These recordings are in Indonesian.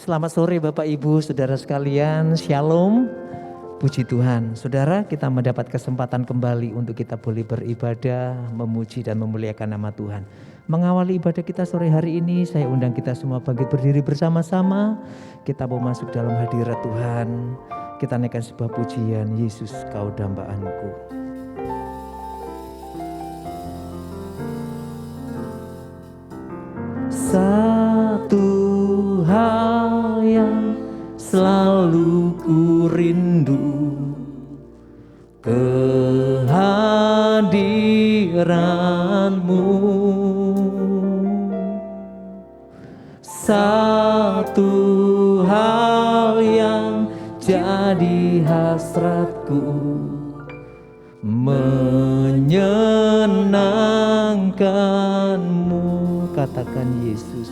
Selamat sore Bapak Ibu, Saudara sekalian, Shalom. Puji Tuhan, Saudara, kita mendapat kesempatan kembali untuk kita boleh beribadah, memuji dan memuliakan nama Tuhan. Mengawali ibadah kita sore hari ini, saya undang kita semua bangkit berdiri bersama-sama. Kita mau masuk dalam hadirat Tuhan. Kita naikkan sebuah pujian, Yesus kau dambaanku. Satu hal yang selalu ku rindu, kehadiran-Mu. Satu hal yang jadi hasratku, menyenangkan-Mu. Katakan Yesus.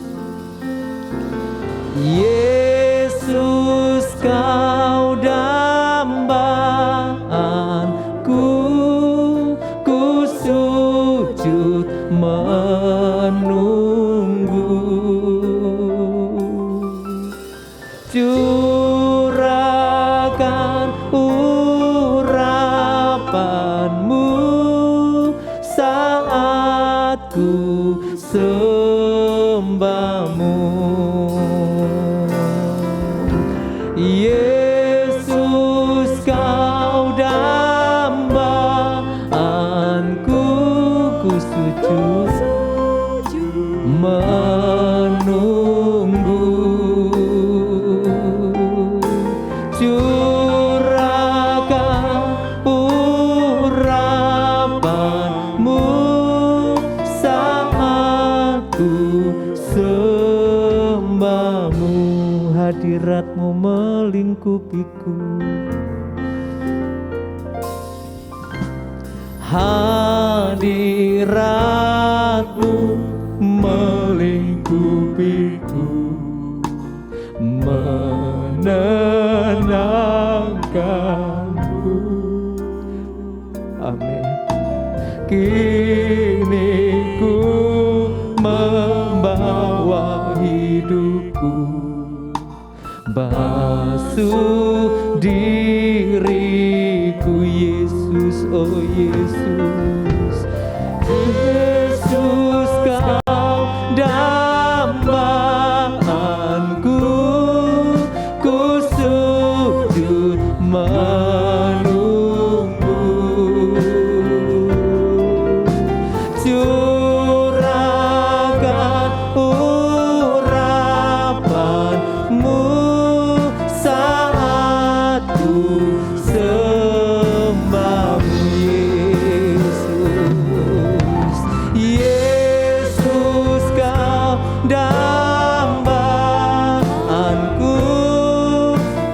Yesus kau dambaanku, ku sujud menunggu. Curahkan urapan-Mu saat ku sembah-Mu. Yesus kau dambaanku, ku sujud menunggu. Curahkan urapan-Mu saat ku sembah-Mu. Hadirat-Mu melingkupiku, hadirat-Mu melingkupiku, menenangkanku. Amin. Kini ku membawa hidupku, basuh diriku, Yesus, oh Yesus. Yesus kau dambaanku, ku sujud menunggu. Curahkan urapan-Mu saat ku sembah-Mu, Yesus. Yesus kau dambaanku,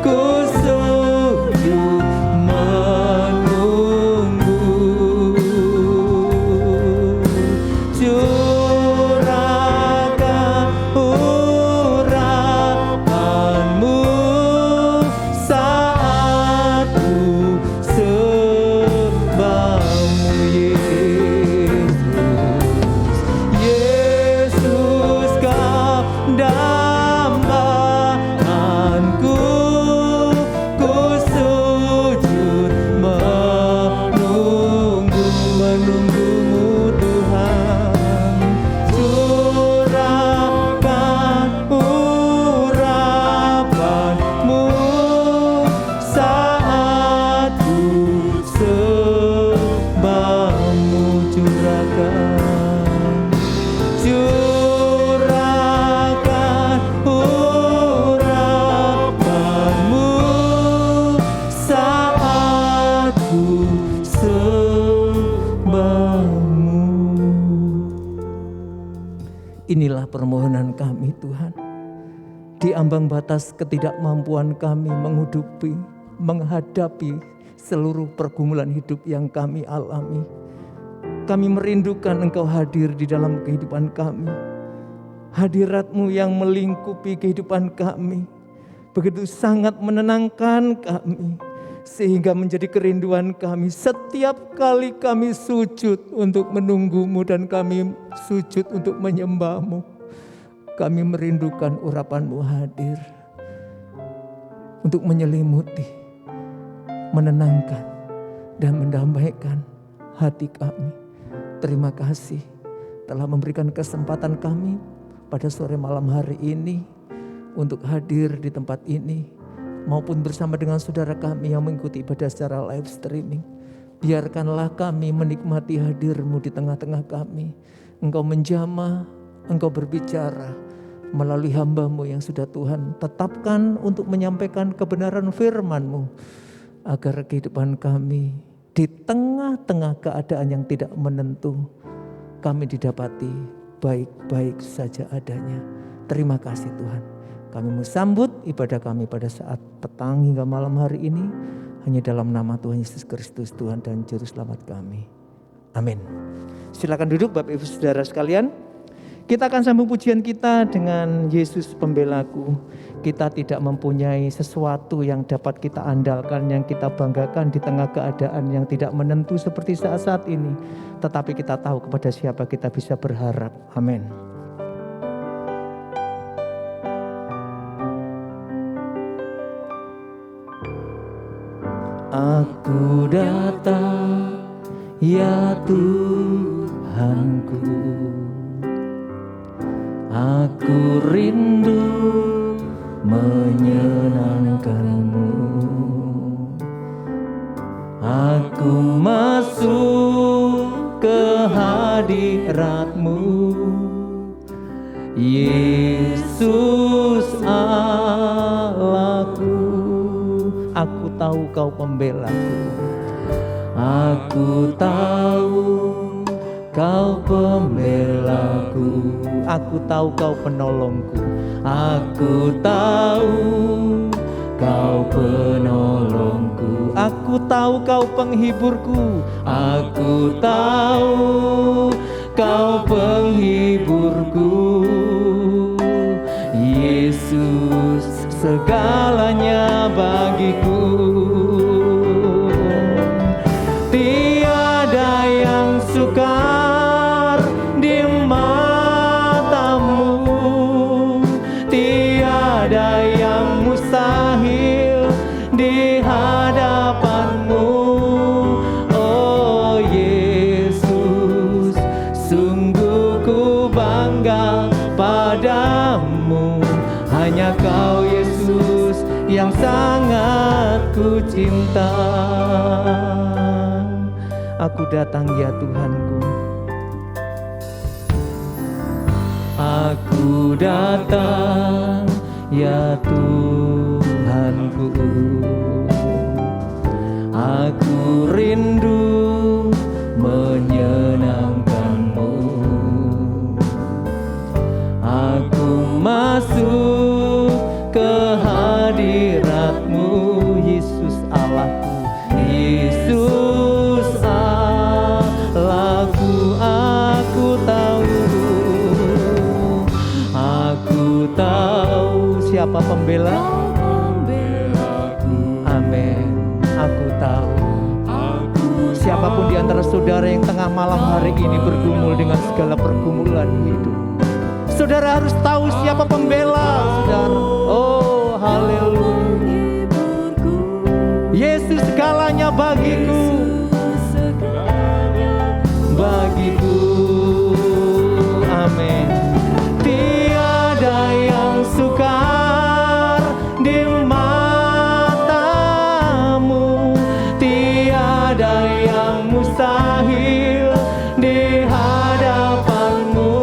ku sujud menunggu. Curahkan urapan-Mu saat ku sembah-Mu, Yesus. Yesus kau dambaanku, ku sujud menunggu-Mu Tuhan. Curahkan urapan-Mu saat ku sembah-Mu. Curahkan urapan-Mu saat ku sembah-Mu. Inilah permohonan kami Tuhan. Di ambang batas ketidakmampuan kami menghadapi seluruh pergumulan hidup yang kami alami, kami merindukan Engkau hadir di dalam kehidupan kami. Hadirat-Mu yang melingkupi kehidupan kami begitu sangat menenangkan kami, sehingga menjadi kerinduan kami setiap kali kami sujud untuk menunggu-Mu dan kami sujud untuk menyembah-Mu. Kami merindukan urapan-Mu hadir. untuk menyelimuti, menenangkan, dan mendamaikan hati kami. Terima kasih telah memberikan kesempatan kami pada sore malam hari ini untuk hadir di tempat ini, maupun bersama dengan saudara kami yang mengikuti ibadah secara live streaming. Biarkanlah kami menikmati hadir-Mu di tengah-tengah kami. Engkau menjamah, Engkau berbicara melalui hamba-Mu yang sudah Tuhan tetapkan untuk menyampaikan kebenaran firman-Mu, agar kehidupan kami di tengah-tengah keadaan yang tidak menentu, kami didapati baik-baik saja adanya. Terima kasih Tuhan. Kami mau sambut ibadah kami pada saat petang hingga malam hari ini, hanya dalam nama Tuhan Yesus Kristus, Tuhan dan Juru Selamat kami. Amin. Silakan duduk Bapak Ibu Saudara sekalian. Kita akan sambung pujian kita dengan Yesus Pembelaku. Kita tidak mempunyai sesuatu yang dapat kita andalkan, yang kita banggakan di tengah keadaan yang tidak menentu seperti saat-saat ini. Tetapi kita tahu kepada siapa kita bisa berharap. Amin. Aku datang, ya Tuhanku. Aku rindu menyenangkan-Mu. Aku masuk ke hadirat-Mu, Yesus Allahku. Aku tahu Kau pembelaku. Aku tahu Kau pembelaku. Aku tahu Kau penolongku. Aku tahu Kau penolongku. Aku tahu Kau penghiburku. Aku tahu Kau penghiburku. Yesus segalanya bagiku. Tiada yang sukar di mata-Mu, tiada yang mustahil di hadapan-Mu. Oh Yesus, sungguh ku bangga padamu. Hanya Kau Yesus yang sangat ku cinta. Aku datang ya Tuhanku. Aku datang ya Tuhanku. Aku rindu menyenangkan-Mu. Aku masuk ke hadirat-Mu, Yesus Allahku. Yesus Allahku, aku tahu siapa pembela. Amin. Aku tahu. Siapapun di antara saudara yang tengah malam hari ini bergumul dengan segala pergumulan hidup, saudara harus tahu siapa pembela, saudara. Oh, haleluya. Yesus segalanya bagiku. Bagiku. Amin. Tiada yang sukar di mata-Mu, tiada yang mustahil di hadapan-Mu.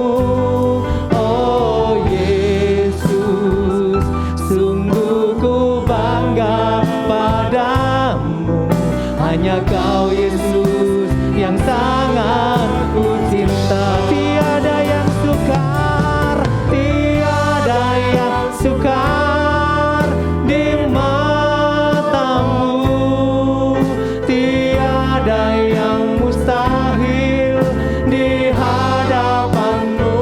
Oh Yesus, sungguh ku bangga padamu. Hanya Kau Yesus yang sangat ku cinta. Tiada yang sukar, tiada yang sukar di mata-Mu, tiada yang mustahil di hadapan-Mu.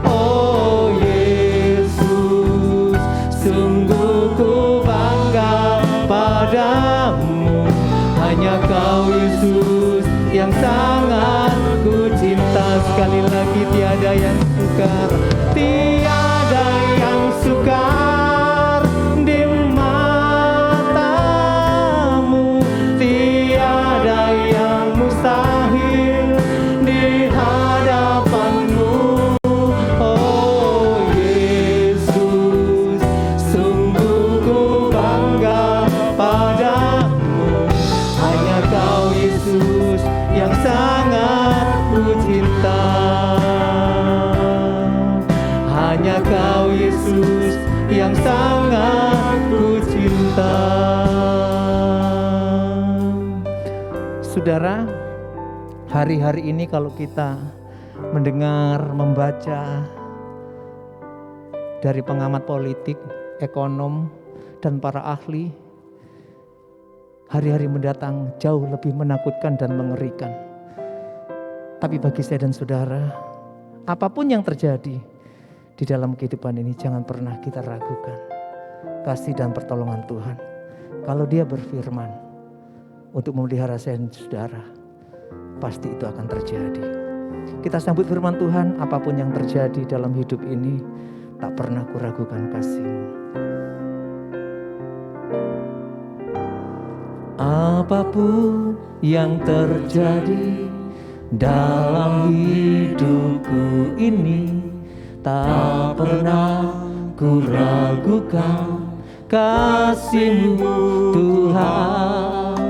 Oh Yesus, sungguh ku bangga padamu. Hanya Kau Yesus yang sangat ku cinta. Sekali lagi, tiada yang sukar, tiada yang sukar di mata Saudara, hari-hari ini kalau kita mendengar, membaca dari pengamat politik, ekonom, dan para ahli, hari-hari mendatang jauh lebih menakutkan dan mengerikan. Tapi bagi saya dan saudara, apapun yang terjadi di dalam kehidupan ini, jangan pernah kita ragukan kasih dan pertolongan Tuhan. Kalau Dia berfirman untuk memelihara saya dan saudara, pasti itu akan terjadi. Kita sambut firman Tuhan, apapun yang terjadi dalam hidup ini, tak pernah kuragukan kasih-Mu. Apapun yang terjadi dalam hidupku ini, tak pernah kuragukan kasih-Mu Tuhan.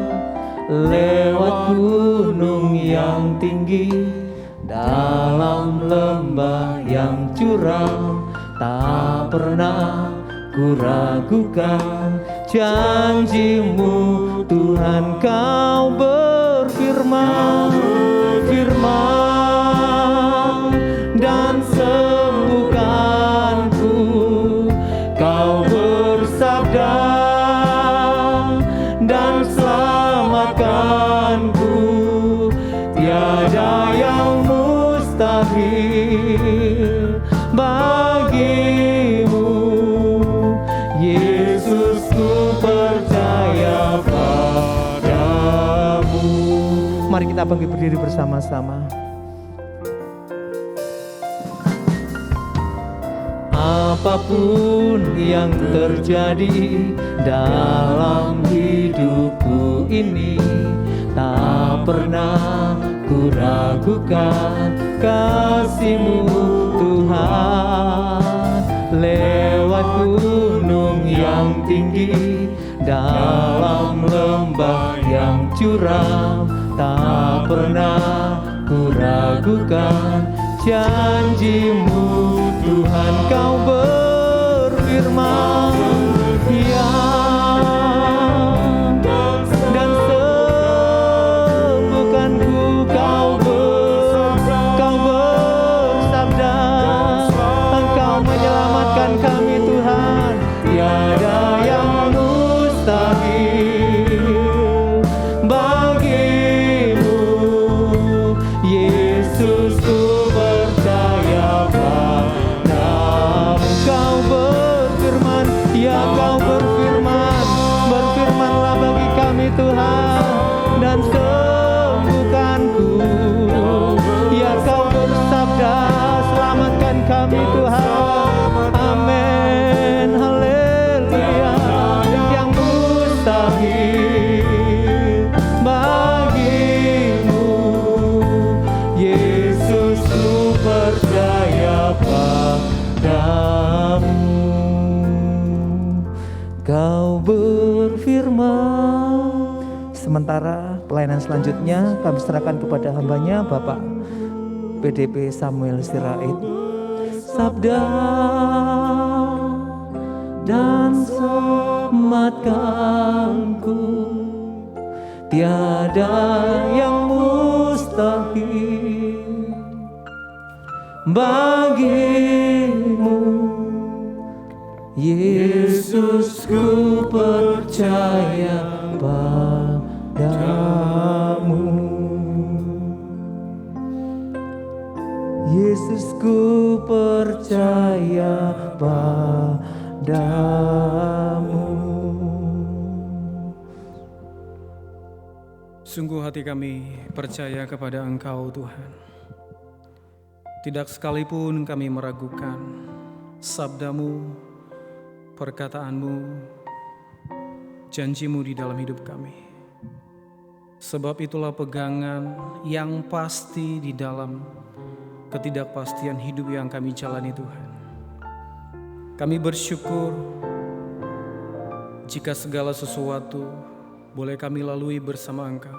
Lewat gunung yang tinggi, dalam lembah yang curam, tak pernah kuragukan janji-Mu Tuhan. Kau berfirman, dan sembuhkanku. Kau bersabda dan selamatkanku. Tiada yang mustahil bagi-Mu, Yesus, ku percaya padamu. Mari kita bangkit berdiri bersama-sama. Apapun yang terjadi dalam hidupku ini, tak pernah kuragukan kasih-Mu Tuhan. Lewat gunung yang tinggi, dalam lembah yang curam, tak pernah kuragukan janji-Mu Tuhan. Kau berfirman, ya, dan sembuhkanku. Kau bersabda, Engkau menyelamatkan kami Tuhan. Tiada yang mustahil bagi-Mu, Yesus, ku percaya padamu. Kau berfirman, ya, Kau berfirmanlah bagi kami Tuhan, dan sembuhkanku. Ya, Kau bersabda, selamatkan kami Tuhan. Amin, haleluya. Yang mustahil bagi-Mu, Yesus, ku percaya padamu. Kau berfirman. Sementara pelayanan selanjutnya kami serahkan kepada hamba-Nya Bapak PDP Samuel Sirait. Sabda dan selamatkanku, tiada yang mustahil bagi-Mu, Yesus, ku percaya padamu. Yesus, ku percaya padamu. Sungguh hati kami percaya kepada Engkau Tuhan. Tidak sekalipun kami meragukan sabda-Mu, perkataan-Mu, janji-Mu di dalam hidup kami. Sebab itulah pegangan yang pasti di dalam ketidakpastian hidup yang kami jalani Tuhan. Kami bersyukur jika segala sesuatu boleh kami lalui bersama Engkau.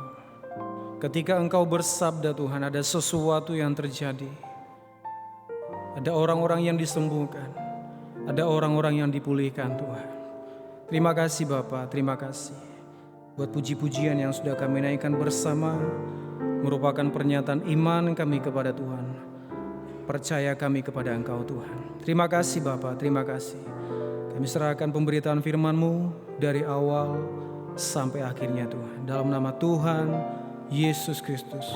Ketika Engkau bersabda Tuhan, ada sesuatu yang terjadi. Ada orang-orang yang disembuhkan, ada orang-orang yang dipulihkan Tuhan. Terima kasih Bapa, terima kasih. buat puji-pujian yang sudah kami naikkan bersama, merupakan pernyataan iman kami kepada Tuhan. Percaya kami kepada Engkau Tuhan. Terima kasih Bapa, terima kasih. Kami serahkan pemberitaan firman-Mu dari awal sampai akhirnya Tuhan. Dalam nama Tuhan Yesus Kristus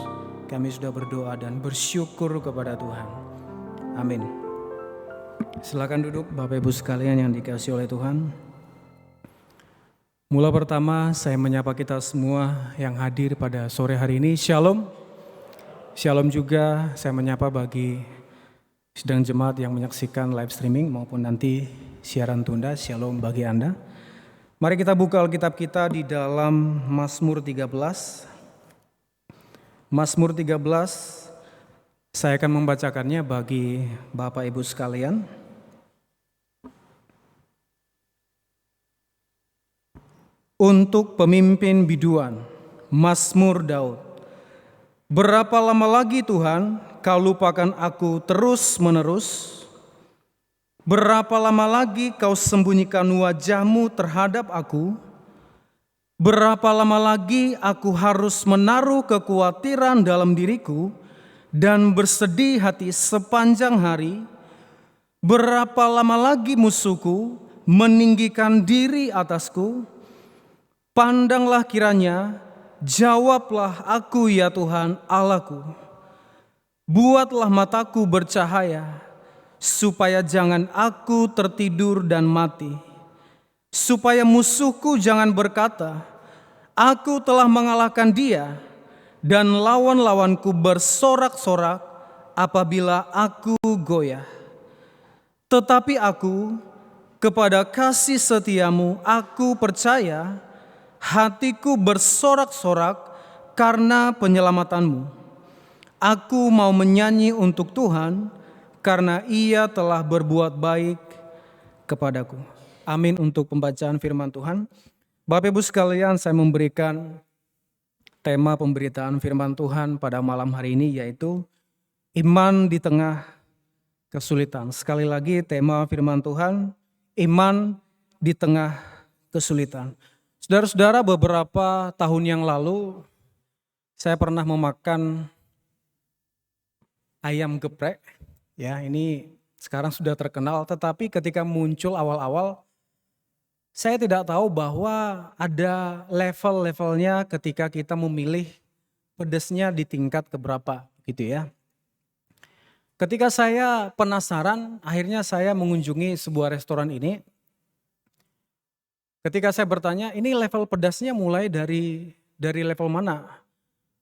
kami sudah berdoa dan bersyukur kepada Tuhan. Amin. Silakan duduk Bapak Ibu sekalian yang dikasihi oleh Tuhan. Mula pertama saya menyapa kita semua yang hadir pada sore hari ini. Shalom. Shalom juga saya menyapa bagi sidang jemaat yang menyaksikan live streaming maupun nanti siaran tunda. Shalom bagi Anda. Mari kita buka Alkitab kita di dalam Mazmur 13. Mazmur 13 saya akan membacakannya bagi Bapak Ibu sekalian. Untuk pemimpin biduan, Mazmur Daud. Berapa lama lagi Tuhan kau lupakan aku terus-menerus? Berapa lama lagi kau sembunyikan wajah-Mu terhadap aku? Berapa lama lagi aku harus menaruh kekhawatiran dalam diriku dan bersedih hati sepanjang hari? Berapa lama lagi musuhku meninggikan diri atasku? Pandanglah kiranya, jawablah aku ya Tuhan Allahku. Buatlah mataku bercahaya, supaya jangan aku tertidur dan mati. Supaya musuhku jangan berkata, aku telah mengalahkan dia, dan lawan-lawanku bersorak-sorak apabila aku goyah. Tetapi aku, kepada kasih setiamu aku percaya, hatiku bersorak-sorak karena penyelamatanmu. Aku mau menyanyi untuk Tuhan karena Ia telah berbuat baik kepadaku. Amin untuk pembacaan firman Tuhan. Bapak Ibu sekalian, saya memberikan tema pemberitaan firman Tuhan pada malam hari ini yaitu iman di tengah kesulitan. Sekali lagi tema firman Tuhan, iman di tengah kesulitan. Saudara-saudara, beberapa tahun yang lalu saya pernah memakan ayam geprek. Ya, ini sekarang sudah terkenal, tetapi ketika muncul awal-awal saya tidak tahu bahwa ada level-levelnya ketika kita memilih pedasnya di tingkat keberapa gitu ya. Ketika saya penasaran, akhirnya saya mengunjungi sebuah restoran ini. Ketika saya bertanya, ini level pedasnya mulai dari level mana?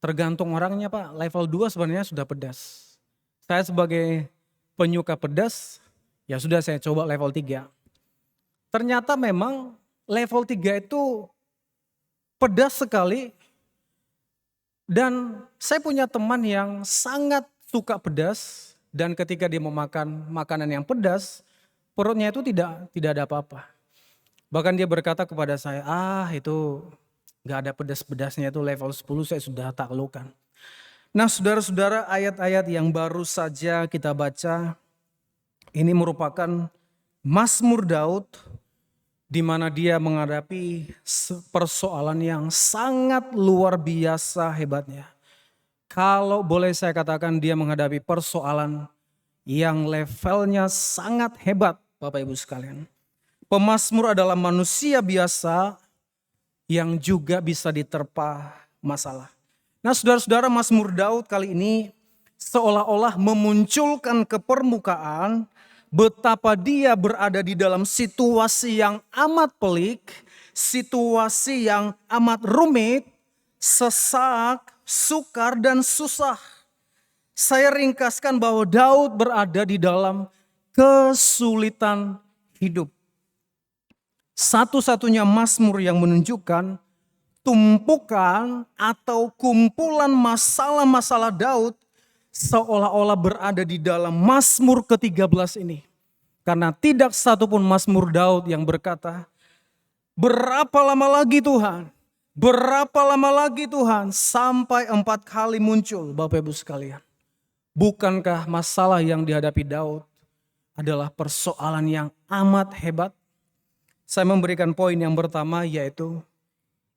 Tergantung orangnya Pak, level 2 sebenarnya sudah pedas. Saya sebagai penyuka pedas, ya sudah saya coba level 3. Ternyata memang level 3 itu pedas sekali. Dan saya punya teman yang sangat suka pedas. Dan ketika dia memakan makanan yang pedas, perutnya itu tidak ada apa-apa. Bahkan dia berkata kepada saya, itu gak ada pedas-pedasnya, itu level 10 saya sudah taklukkan. Nah saudara-saudara, ayat-ayat yang baru saja kita baca, ini merupakan Mazmur Daud, di mana dia menghadapi persoalan yang sangat luar biasa hebatnya. Kalau boleh saya katakan dia menghadapi persoalan yang levelnya sangat hebat Bapak Ibu sekalian. Pemazmur adalah manusia biasa yang juga bisa diterpa masalah. Nah saudara-saudara, Mazmur Daud kali ini seolah-olah memunculkan ke permukaan betapa dia berada di dalam situasi yang amat pelik, situasi yang amat rumit, sesak, sukar dan susah. Saya ringkaskan bahwa Daud berada di dalam kesulitan hidup. Satu-satunya mazmur yang menunjukkan tumpukan atau kumpulan masalah-masalah Daud seolah-olah berada di dalam Mazmur ke-13 ini. Karena tidak satupun Mazmur Daud yang berkata, berapa lama lagi Tuhan? Berapa lama lagi Tuhan? Sampai 4 kali muncul Bapak Ibu sekalian. Bukankah masalah yang dihadapi Daud adalah persoalan yang amat hebat? Saya memberikan poin yang pertama yaitu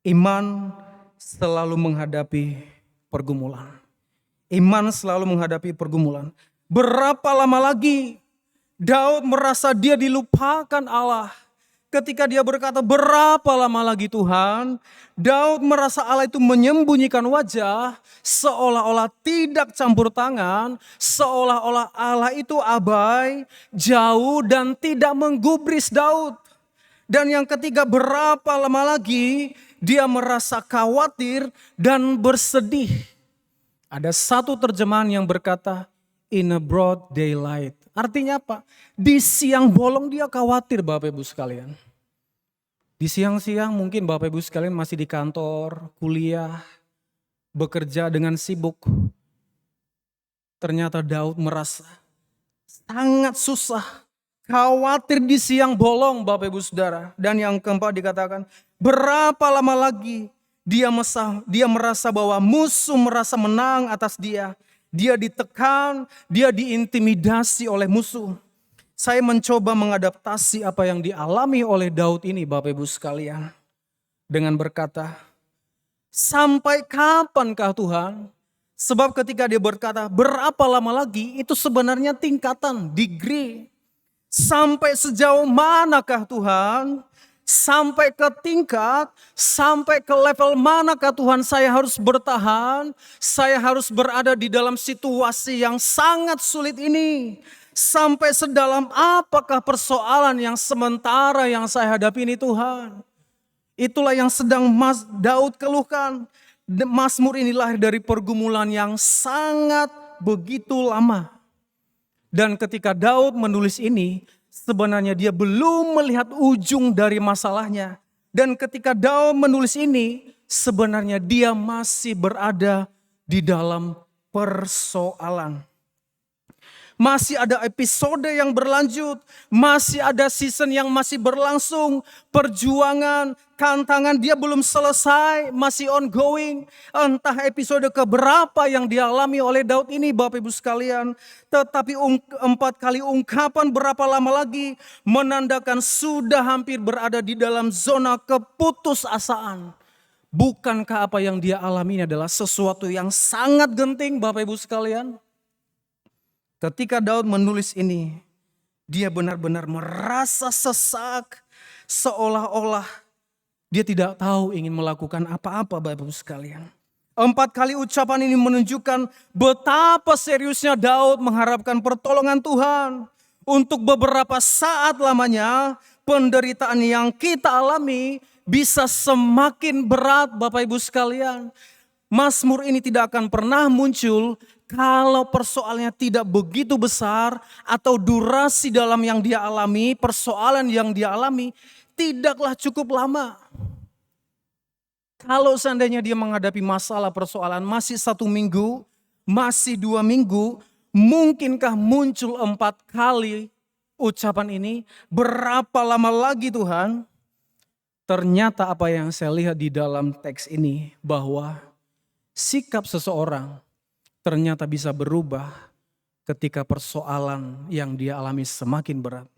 Iman selalu menghadapi pergumulan. Iman selalu menghadapi pergumulan. Berapa lama lagi Daud merasa dia dilupakan Allah. Ketika dia berkata, berapa lama lagi Tuhan? Daud merasa Allah itu menyembunyikan wajah, seolah-olah tidak campur tangan, seolah-olah Allah itu abai, jauh dan tidak menggubris Daud. Dan yang ketiga, berapa lama lagi dia merasa khawatir dan bersedih. Ada satu terjemahan yang berkata, in a broad daylight. Artinya apa? Di siang bolong dia khawatir, Bapak Ibu sekalian. Di siang-siang mungkin Bapak Ibu sekalian masih di kantor, kuliah, bekerja dengan sibuk. Ternyata Daud merasa sangat susah, khawatir di siang bolong, Bapak Ibu Saudara. Dan yang keempat dikatakan, berapa lama lagi dia merasa bahwa musuh merasa menang atas dia. Dia ditekan, dia diintimidasi oleh musuh. Saya mencoba mengadaptasi apa yang dialami oleh Daud ini, Bapak Ibu sekalian. Dengan berkata, sampai kapankah Tuhan? Sebab ketika dia berkata, berapa lama lagi? Itu sebenarnya tingkatan, degree. Sampai sejauh manakah Tuhan? Sampai ke tingkat, sampai ke level manakah Tuhan saya harus bertahan? Saya harus berada di dalam situasi yang sangat sulit ini. Sampai sedalam apakah persoalan yang sementara yang saya hadapi ini Tuhan? Itulah yang sedang Daud keluhkan. Mazmur ini lahir dari pergumulan yang sangat begitu lama. Dan ketika Daud menulis ini, sebenarnya dia belum melihat ujung dari masalahnya. Dan ketika Daud menulis ini, sebenarnya dia masih berada di dalam persoalan. Masih ada episode yang berlanjut, masih ada season yang masih berlangsung, perjuangan, tantangan dia belum selesai, masih ongoing. Entah episode keberapa yang dialami oleh Daud ini Bapak Ibu sekalian. Tetapi 4 kali ungkapan berapa lama lagi menandakan sudah hampir berada di dalam zona keputusasaan. Bukankah apa yang dia alami ini adalah sesuatu yang sangat genting Bapak Ibu sekalian? Ketika Daud menulis ini, dia benar-benar merasa sesak, seolah-olah dia tidak tahu ingin melakukan apa-apa Bapak Ibu sekalian. 4 kali ucapan ini menunjukkan betapa seriusnya Daud mengharapkan pertolongan Tuhan. Untuk beberapa saat lamanya, penderitaan yang kita alami bisa semakin berat Bapak Ibu sekalian. Mazmur ini tidak akan pernah muncul kalau persoalannya tidak begitu besar atau durasi dalam yang dia alami, persoalan yang dia alami tidaklah cukup lama. Kalau seandainya dia menghadapi masalah persoalan masih 1 minggu, masih 2 minggu, mungkinkah muncul 4 kali ucapan ini? Berapa lama lagi Tuhan? Ternyata apa yang saya lihat di dalam teks ini bahwa sikap seseorang ternyata bisa berubah ketika persoalan yang dia alami semakin berat.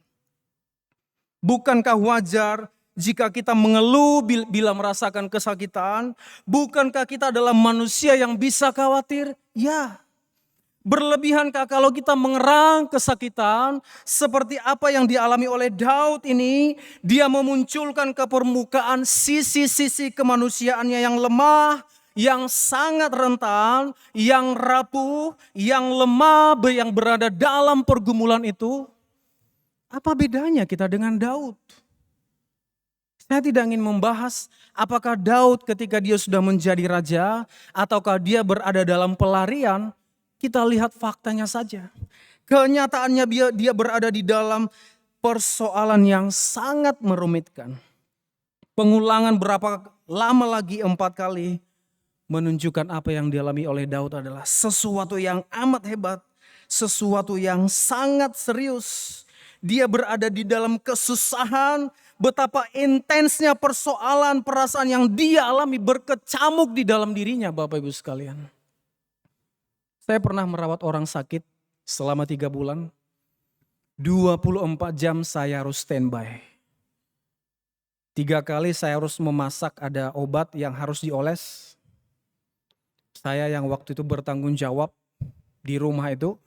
Bukankah wajar jika kita mengeluh bila merasakan kesakitan? Bukankah kita adalah manusia yang bisa khawatir? Ya. Berlebihankah kalau kita mengerang kesakitan seperti apa yang dialami oleh Daud ini? Dia memunculkan ke permukaan sisi-sisi kemanusiaannya yang lemah, yang sangat rentan, yang rapuh, yang lemah, yang berada dalam pergumulan itu. Apa bedanya kita dengan Daud? Saya tidak ingin membahas apakah Daud ketika dia sudah menjadi raja ataukah dia berada dalam pelarian. Kita lihat faktanya saja. Kenyataannya dia berada di dalam persoalan yang sangat merumitkan. Pengulangan berapa lama lagi 4 kali menunjukkan apa yang dialami oleh Daud adalah sesuatu yang amat hebat, sesuatu yang sangat serius. Dia berada di dalam kesusahan, betapa intensnya persoalan, perasaan yang dia alami berkecamuk di dalam dirinya Bapak Ibu sekalian. Saya pernah merawat orang sakit selama 3 bulan, 24 jam saya harus standby. 3 kali saya harus memasak, ada obat yang harus dioles. Saya yang waktu itu bertanggung jawab di rumah itu.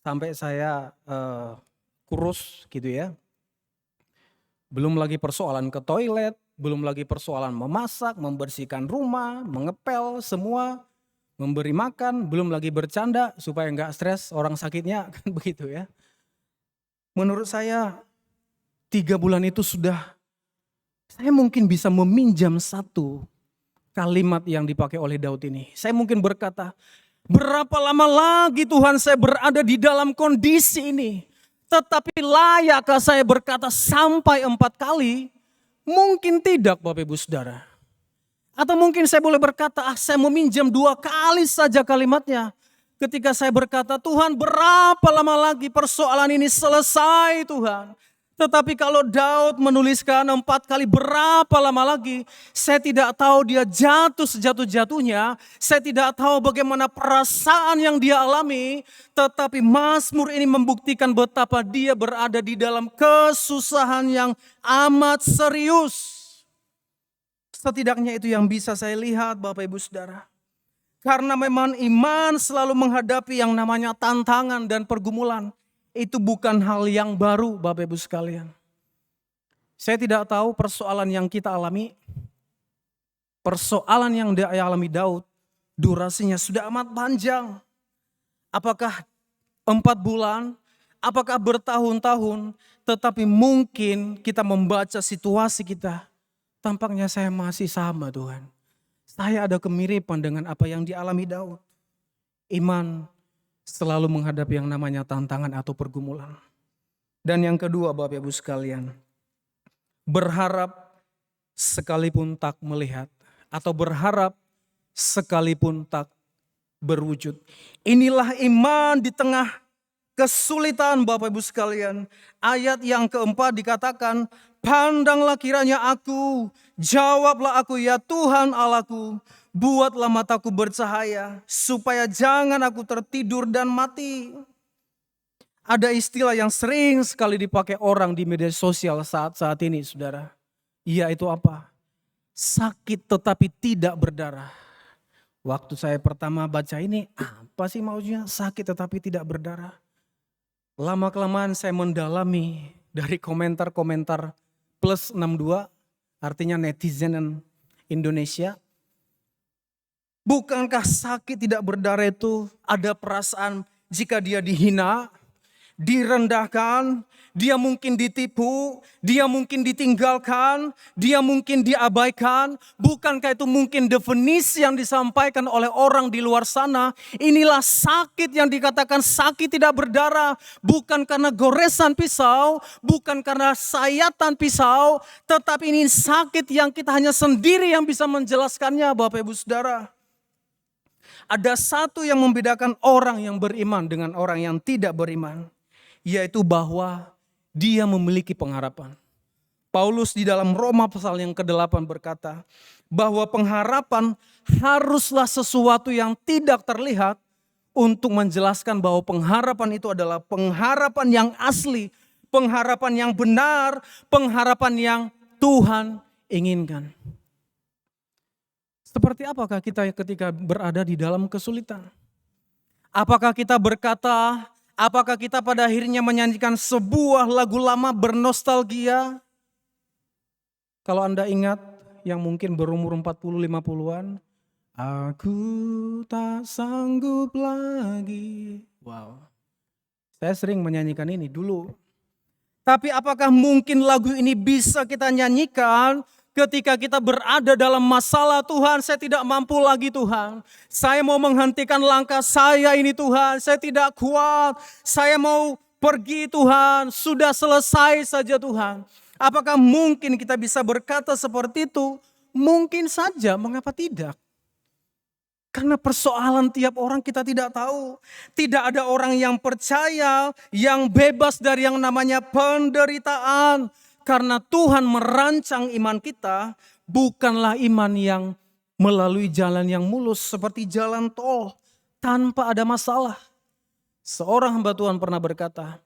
Sampai saya kurus gitu ya. Belum lagi persoalan ke toilet, belum lagi persoalan memasak, membersihkan rumah, mengepel semua, memberi makan, belum lagi bercanda supaya nggak stres orang sakitnya, kan begitu ya. Menurut saya 3 bulan itu saya mungkin bisa meminjam satu kalimat yang dipakai oleh Daud ini. Saya mungkin berkata, berapa lama lagi Tuhan saya berada di dalam kondisi ini. Tetapi layakkah saya berkata sampai 4 kali? Mungkin tidak Bapak Ibu Saudara. Atau mungkin saya boleh berkata, saya meminjam 2 kali saja kalimatnya. Ketika saya berkata, Tuhan berapa lama lagi persoalan ini selesai Tuhan. Tetapi kalau Daud menuliskan 4 kali berapa lama lagi, saya tidak tahu dia jatuh sejatuh-jatuhnya, saya tidak tahu bagaimana perasaan yang dia alami, tetapi Mazmur ini membuktikan betapa dia berada di dalam kesusahan yang amat serius. Setidaknya itu yang bisa saya lihat Bapak Ibu Saudara. Karena memang iman selalu menghadapi yang namanya tantangan dan pergumulan. Itu bukan hal yang baru Bapak Ibu sekalian. Saya tidak tahu persoalan yang kita alami. Persoalan yang dialami Daud durasinya sudah amat panjang. Apakah 4 bulan? Apakah bertahun-tahun? Tetapi mungkin kita membaca situasi kita. Tampaknya saya masih sama Tuhan. Saya ada kemiripan dengan apa yang dialami Daud. Iman selalu menghadapi yang namanya tantangan atau pergumulan. Dan yang kedua Bapak Ibu sekalian, berharap sekalipun tak melihat atau berharap sekalipun tak berwujud. Inilah iman di tengah kesulitan Bapak Ibu sekalian. Ayat yang keempat dikatakan, pandanglah kiranya aku, jawablah aku ya Tuhan Allahku. Buatlah mataku bercahaya, supaya jangan aku tertidur dan mati. Ada istilah yang sering sekali dipakai orang di media sosial saat ini saudara. Yaitu apa? Sakit tetapi tidak berdarah. Waktu saya pertama baca ini, apa sih maksudnya sakit tetapi tidak berdarah? Lama-kelamaan saya mendalami dari komentar-komentar plus 62, artinya netizen Indonesia. Bukankah sakit tidak berdarah itu ada perasaan jika dia dihina, direndahkan, dia mungkin ditipu, dia mungkin ditinggalkan, dia mungkin diabaikan. Bukankah itu mungkin definisi yang disampaikan oleh orang di luar sana? Inilah sakit yang dikatakan sakit tidak berdarah. Bukan karena goresan pisau, bukan karena sayatan pisau, tetapi ini sakit yang kita hanya sendiri yang bisa menjelaskannya Bapak Ibu Saudara. Ada satu yang membedakan orang yang beriman dengan orang yang tidak beriman. Yaitu bahwa dia memiliki pengharapan. Paulus di dalam Roma pasal yang ke-8 berkata bahwa pengharapan haruslah sesuatu yang tidak terlihat untuk menjelaskan bahwa pengharapan itu adalah pengharapan yang asli, pengharapan yang benar, pengharapan yang Tuhan inginkan. Seperti apakah kita ketika berada di dalam kesulitan? Apakah kita berkata, apakah kita pada akhirnya menyanyikan sebuah lagu lama bernostalgia? Kalau Anda ingat yang mungkin berumur 40-50-an. Aku tak sanggup lagi. Wow. Saya sering menyanyikan ini dulu. Tapi apakah mungkin lagu ini bisa kita nyanyikan ketika kita berada dalam masalah? Tuhan, saya tidak mampu lagi Tuhan. Saya mau menghentikan langkah saya ini Tuhan. Saya tidak kuat. Saya mau pergi Tuhan. Sudah selesai saja Tuhan. Apakah mungkin kita bisa berkata seperti itu? Mungkin saja, mengapa tidak? Karena persoalan tiap orang kita tidak tahu. Tidak ada orang yang percaya, yang bebas dari yang namanya penderitaan. Karena Tuhan merancang iman kita bukanlah iman yang melalui jalan yang mulus seperti jalan tol tanpa ada masalah. Seorang hamba Tuhan pernah berkata,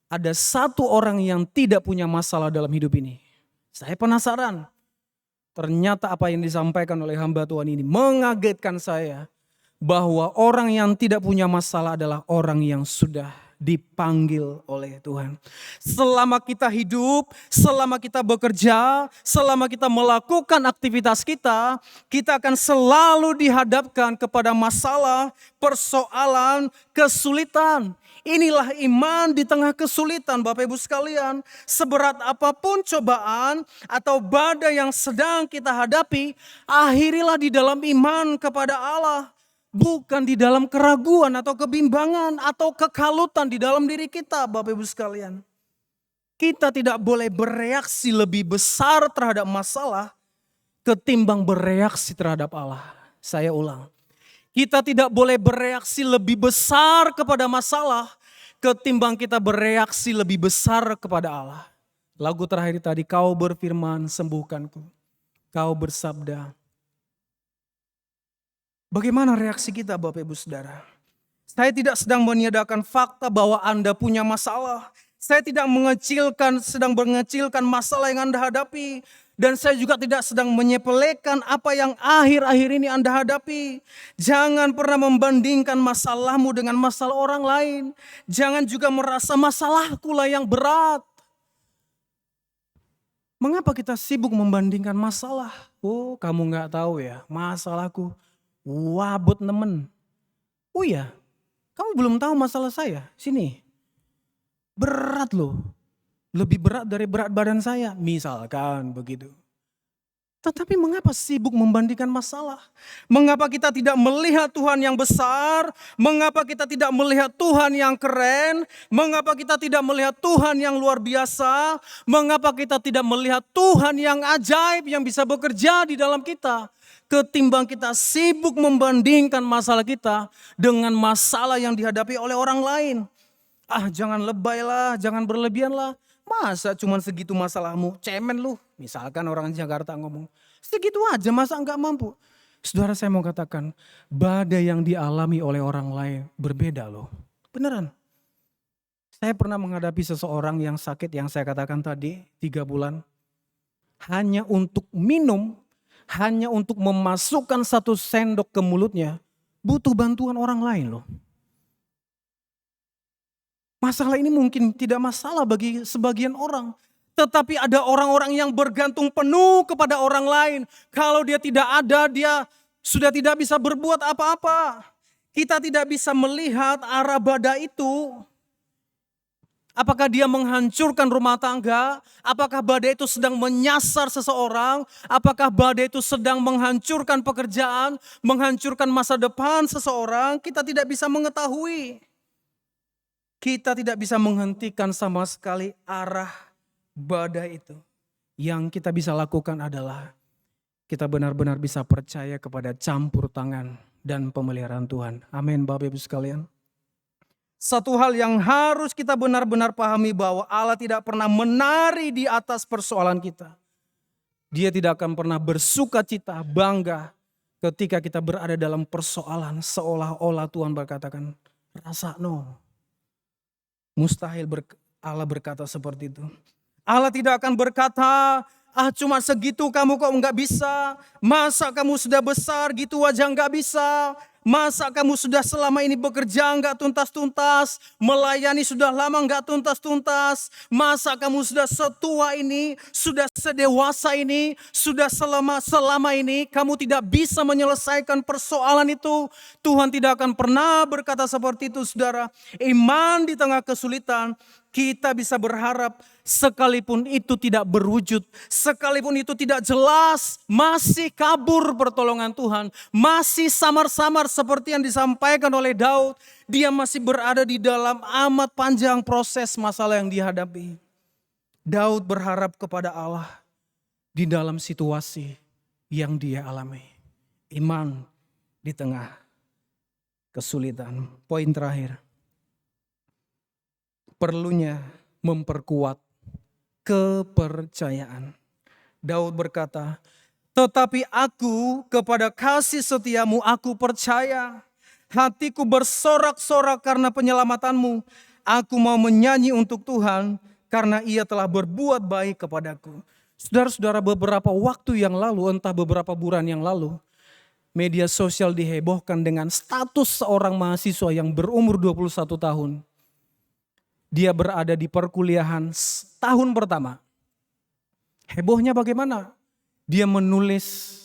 ada satu orang yang tidak punya masalah dalam hidup ini. Saya penasaran. Ternyata apa yang disampaikan oleh hamba Tuhan ini mengagetkan saya. Bahwa orang yang tidak punya masalah adalah orang yang sudah dipanggil oleh Tuhan. Selama kita hidup, selama kita bekerja, selama kita melakukan aktivitas kita, kita akan selalu dihadapkan kepada masalah, persoalan, kesulitan. Inilah iman di tengah kesulitan, Bapak Ibu sekalian. Seberat apapun cobaan atau badai yang sedang kita hadapi, akhirilah di dalam iman kepada Allah. Bukan di dalam keraguan atau kebimbangan atau kekalutan di dalam diri kita, Bapak Ibu sekalian. Kita tidak boleh bereaksi lebih besar terhadap masalah ketimbang bereaksi terhadap Allah. Saya ulang. Kita tidak boleh bereaksi lebih besar kepada masalah ketimbang kita bereaksi lebih besar kepada Allah. Lagu terakhir tadi, kau berfirman sembuhkanku. Kau bersabda. Bagaimana reaksi kita Bapak Ibu Saudara? Saya tidak sedang meniadakan fakta bahwa Anda punya masalah. Saya tidak sedang mengecilkan masalah yang Anda hadapi. Dan saya juga tidak sedang menyepelekan apa yang akhir-akhir ini Anda hadapi. Jangan pernah membandingkan masalahmu dengan masalah orang lain. Jangan juga merasa masalahku lah yang berat. Mengapa kita sibuk membandingkan masalah? Oh, kamu gak tahu ya, masalahku wabut nemen. Oh iya, kamu belum tahu masalah saya. Sini, berat loh. Lebih berat dari berat badan saya. Misalkan begitu. Tetapi mengapa sibuk membandingkan masalah? Mengapa kita tidak melihat Tuhan yang besar? Mengapa kita tidak melihat Tuhan yang keren? Mengapa kita tidak melihat Tuhan yang luar biasa? Mengapa kita tidak melihat Tuhan yang ajaib yang bisa bekerja di dalam kita? Ketimbang kita sibuk membandingkan masalah kita dengan masalah yang dihadapi oleh orang lain. Ah, jangan lebay lah, jangan berlebihan lah. Masa cuma segitu masalahmu, cemen lu. Misalkan orang Jakarta ngomong, segitu aja masa enggak mampu. Saudara, saya mau katakan, badai yang dialami oleh orang lain berbeda loh. Beneran. Saya pernah menghadapi seseorang yang sakit yang saya katakan tadi, 3 bulan. Hanya untuk minum, hanya untuk memasukkan 1 sendok ke mulutnya, butuh bantuan orang lain loh. Masalah ini mungkin tidak masalah bagi sebagian orang. Tetapi ada orang-orang yang bergantung penuh kepada orang lain. Kalau dia tidak ada, dia sudah tidak bisa berbuat apa-apa. Kita tidak bisa melihat arah badai itu. Apakah dia menghancurkan rumah tangga? Apakah badai itu sedang menyasar seseorang? Apakah badai itu sedang menghancurkan pekerjaan? Menghancurkan masa depan seseorang? Kita tidak bisa mengetahui. Kita tidak bisa menghentikan sama sekali arah badai itu. Yang kita bisa lakukan adalah kita benar-benar bisa percaya kepada campur tangan dan pemeliharaan Tuhan. Amin Bapak Ibu sekalian. Satu hal yang harus kita benar-benar pahami bahwa Allah tidak pernah menari di atas persoalan kita. Dia tidak akan pernah bersuka cita, bangga ketika kita berada dalam persoalan seolah-olah Tuhan berkatakan, rasa no. Mustahil Allah berkata seperti itu. Allah tidak akan berkata, cuma segitu kamu kok enggak bisa. Masa kamu sudah besar gitu aja enggak bisa. Masa kamu sudah selama ini bekerja enggak tuntas-tuntas. Melayani sudah lama enggak tuntas-tuntas. Masa kamu sudah setua ini, sudah sedewasa ini, sudah selama ini kamu tidak bisa menyelesaikan persoalan itu. Tuhan tidak akan pernah berkata seperti itu saudara. Iman di tengah kesulitan, kita bisa berharap sekalipun itu tidak berwujud, sekalipun itu tidak jelas, masih kabur pertolongan Tuhan, masih samar-samar seperti yang disampaikan oleh Daud, dia masih berada di dalam amat panjang proses masalah yang dihadapi. Daud berharap kepada Allah di dalam situasi yang dia alami. Iman di tengah kesulitan. Poin terakhir. Perlunya memperkuat kepercayaan. Daud berkata, tetapi aku kepada kasih setiamu aku percaya. Hatiku bersorak-sorak karena penyelamatanmu. Aku mau menyanyi untuk Tuhan karena ia telah berbuat baik kepadaku. Saudara-saudara, beberapa waktu yang lalu, entah beberapa bulan yang lalu, media sosial dihebohkan dengan status seorang mahasiswa yang berumur 21 tahun. Dia berada di perkuliahan tahun pertama. Hebohnya bagaimana? Dia menulis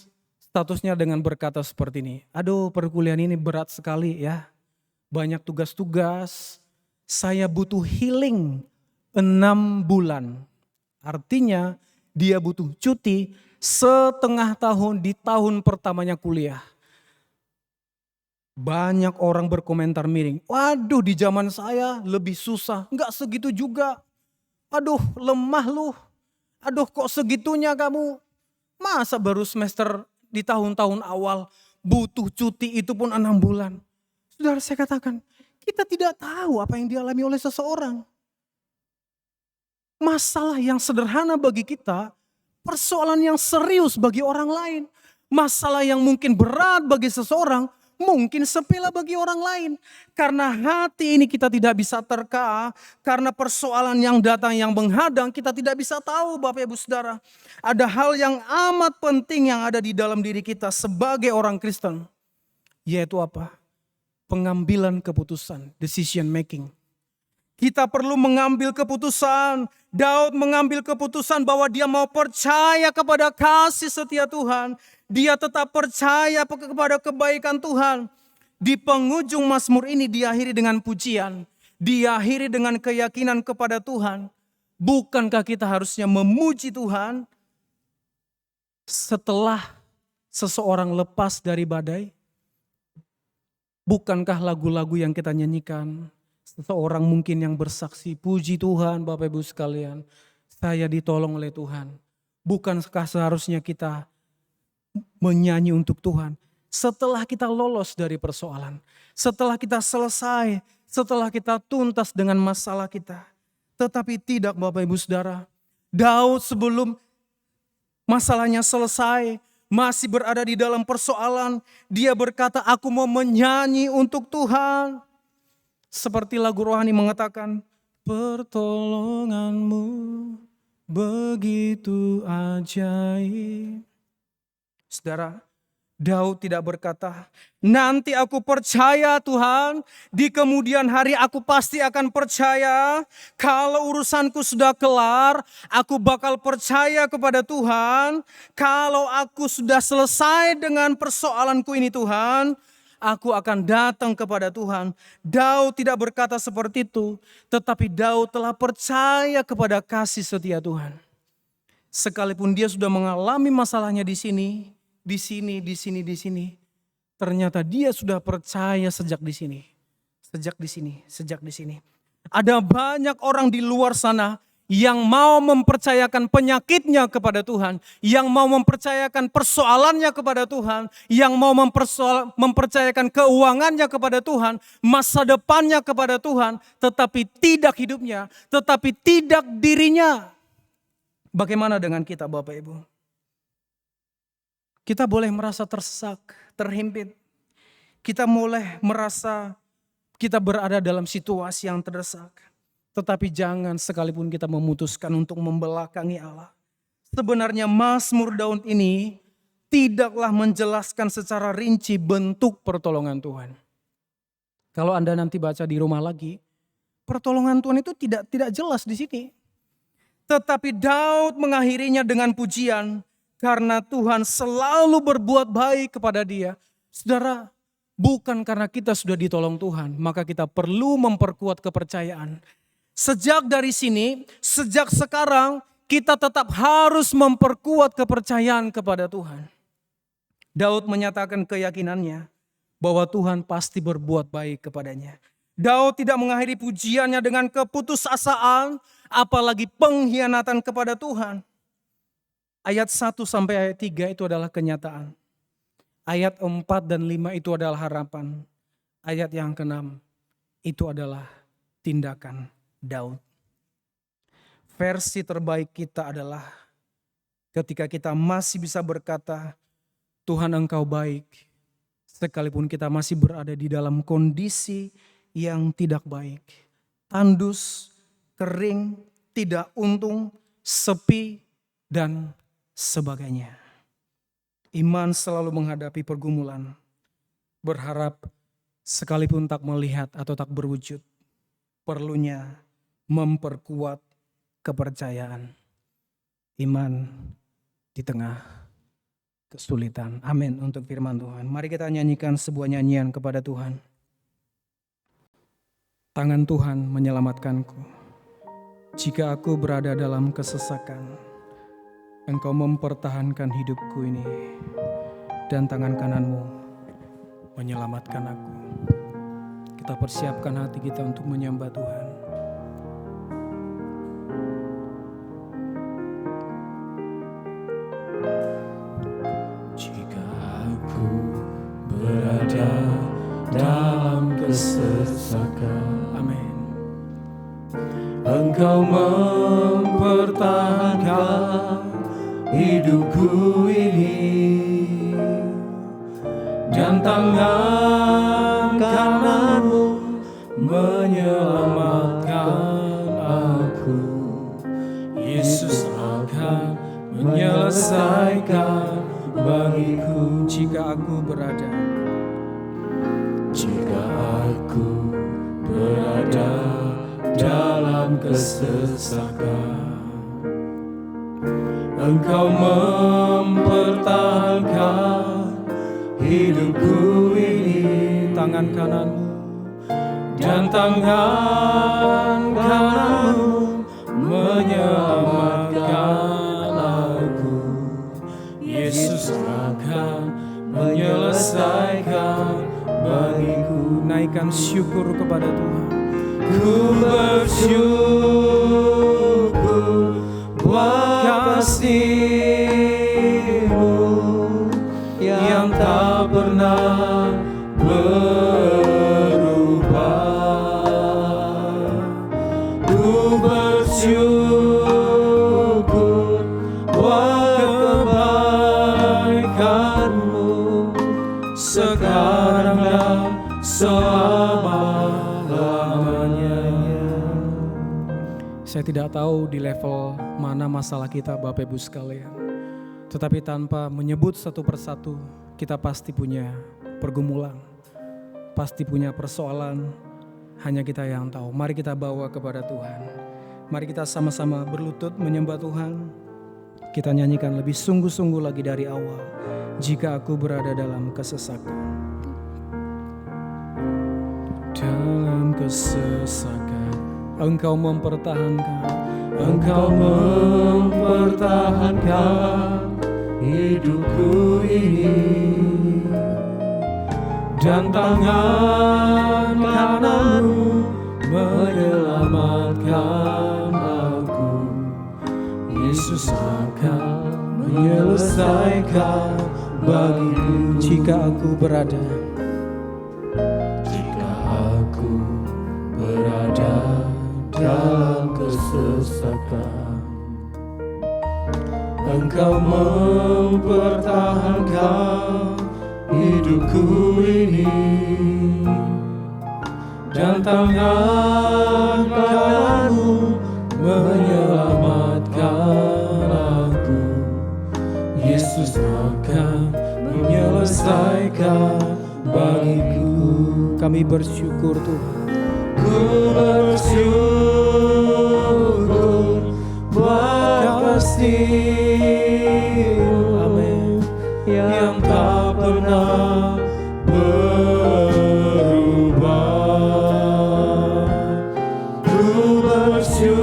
statusnya dengan berkata seperti ini. Aduh, perkuliahan ini berat sekali ya. Banyak tugas-tugas. Saya butuh healing 6 bulan. Artinya dia butuh cuti setengah tahun di tahun pertamanya kuliah. Banyak orang berkomentar miring. Waduh, di zaman saya lebih susah. Enggak segitu juga. Aduh, lemah lu. Aduh, kok segitunya kamu? Masa baru semester di tahun-tahun awal butuh cuti itu pun 6 bulan. Saudara, saya katakan, kita tidak tahu apa yang dialami oleh seseorang. Masalah yang sederhana bagi kita, persoalan yang serius bagi orang lain. Masalah yang mungkin berat bagi seseorang, mungkin sepele bagi orang lain. Karena hati ini kita tidak bisa terka, karena persoalan yang datang yang menghadang kita tidak bisa tahu, Bapak Ibu Saudara. Ada hal yang amat penting yang ada di dalam diri kita sebagai orang Kristen. Yaitu apa? Pengambilan keputusan, decision making. Kita perlu mengambil keputusan. Daud mengambil keputusan bahwa dia mau percaya kepada kasih setia Tuhan. Dia tetap percaya kepada kebaikan Tuhan. Di penghujung Mazmur ini diakhiri dengan pujian. Diakhiri dengan keyakinan kepada Tuhan. Bukankah kita harusnya memuji Tuhan setelah seseorang lepas dari badai? Bukankah lagu-lagu yang kita nyanyikan, seseorang mungkin yang bersaksi, puji Tuhan Bapak Ibu sekalian, saya ditolong oleh Tuhan. Bukankah seharusnya kita menyanyi untuk Tuhan setelah kita lolos dari persoalan, setelah kita selesai, setelah kita tuntas dengan masalah kita. Tetapi tidak, Bapak Ibu Saudara, Daud sebelum masalahnya selesai, masih berada di dalam persoalan, dia berkata, aku mau menyanyi untuk Tuhan. Seperti lagu rohani mengatakan, pertolonganmu begitu ajaib. Saudara, Daud tidak berkata, nanti aku percaya Tuhan, di kemudian hari aku pasti akan percaya. Kalau urusanku sudah kelar, aku bakal percaya kepada Tuhan. Kalau aku sudah selesai dengan persoalanku ini Tuhan, aku akan datang kepada Tuhan. Daud tidak berkata seperti itu, tetapi Daud telah percaya kepada kasih setia Tuhan. Sekalipun dia sudah mengalami masalahnya di sini, ternyata dia sudah percaya sejak di sini. Ada banyak orang di luar sana yang mau mempercayakan penyakitnya kepada Tuhan, yang mau mempercayakan persoalannya kepada Tuhan, yang mau mempercayakan keuangannya kepada Tuhan, masa depannya kepada Tuhan, tetapi tidak hidupnya, tetapi tidak dirinya. Bagaimana dengan kita, Bapak Ibu? Kita boleh merasa tersesak, terhimpit. Kita boleh merasa kita berada dalam situasi yang terdesak. Tetapi jangan sekalipun kita memutuskan untuk membelakangi Allah. Sebenarnya Mazmur Daud ini tidaklah menjelaskan secara rinci bentuk pertolongan Tuhan. Kalau Anda nanti baca di rumah lagi, pertolongan Tuhan itu tidak jelas di sini. Tetapi Daud mengakhirinya dengan pujian. Karena Tuhan selalu berbuat baik kepada dia. Saudara, bukan karena kita sudah ditolong Tuhan, maka kita perlu memperkuat kepercayaan. Sejak dari sini, sejak sekarang, kita tetap harus memperkuat kepercayaan kepada Tuhan. Daud menyatakan keyakinannya bahwa Tuhan pasti berbuat baik kepadanya. Daud tidak mengakhiri pujiannya dengan keputusasaan, apalagi pengkhianatan kepada Tuhan. Ayat 1 sampai ayat 3 itu adalah kenyataan. Ayat 4 dan 5 itu adalah harapan. Ayat yang ke-6 itu adalah tindakan Daud. Versi terbaik kita adalah ketika kita masih bisa berkata, Tuhan Engkau baik. Sekalipun kita masih berada di dalam kondisi yang tidak baik. Tandus, kering, tidak untung, sepi, dan sebagainya. Iman selalu menghadapi pergumulan, berharap sekalipun tak melihat atau tak berwujud, perlunya memperkuat kepercayaan. Iman di tengah kesulitan. Amin untuk firman Tuhan. Mari kita nyanyikan sebuah nyanyian kepada Tuhan. Tangan Tuhan menyelamatkanku. Jika aku berada dalam kesesakan, Engkau mempertahankan hidupku ini, dan tangan kananmu menyelamatkan aku. Kita persiapkan hati kita untuk menyembah Tuhan. Jika aku berada dalam kesesakan, Amin. Engkau mempertahankan hidupku ini, dan tangan kananmu menyelamatkan aku. Yesus akan menyelesaikan bagiku. Jika aku berada dalam kesesakan, Engkau mempertahankan hidupku ini, tangan kananmu dan tangan kananmu menyelamatkan aku. Yesus akan menyelesaikan bagiku. naikkan syukur kepada Tuhan. Ku bersyukur buat kasih-Mu yang tak pernah berubah. Ku bersyukur buat kebaikan-Mu sekarang dan selama-lamanya. Saya tidak tahu di level mana masalah kita Bapak Ibu sekalian. Tetapi tanpa menyebut satu persatu, kita pasti punya pergumulan. Pasti punya persoalan, hanya kita yang tahu. Mari kita bawa kepada Tuhan. Mari kita sama-sama berlutut menyembah Tuhan. Kita nyanyikan lebih sungguh-sungguh lagi dari awal. Jika aku berada dalam kesesakan. Dalam kesesakan Engkau mempertahankan, Engkau mempertahankan hidupku ini, dan tangan kananmu menyelamatkan aku. Yesus akan menyelesaikan bagiku. jika aku berada dalam kesesakan, Engkau mempertahankan hidupku ini, dan tangan kananmu menyelamatkan aku. Yesus akan menyelesaikan bagiku. kami bersyukur Tuhan. Ku bersyukur buat kasih-Mu, Amin. yang tak pernah berubah. Ku bersyukur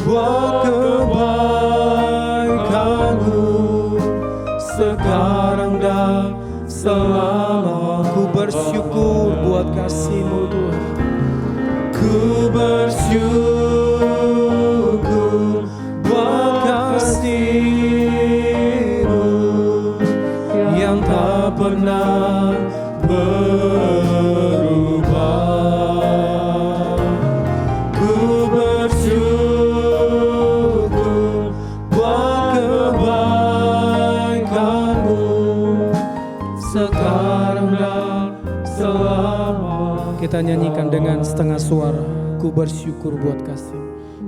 buat kebaikan-Mu sekarang dan selama. Ku bersyukur buat kasih-Mu Tuhan. Ku bersyukur buat kasih-Mu yang tak pernah berubah. Ku bersyukur buat kebaikan-Mu sekarang dan selama. Kita nyanyikan dengan setengah suara. Ku bersyukur buat kasih.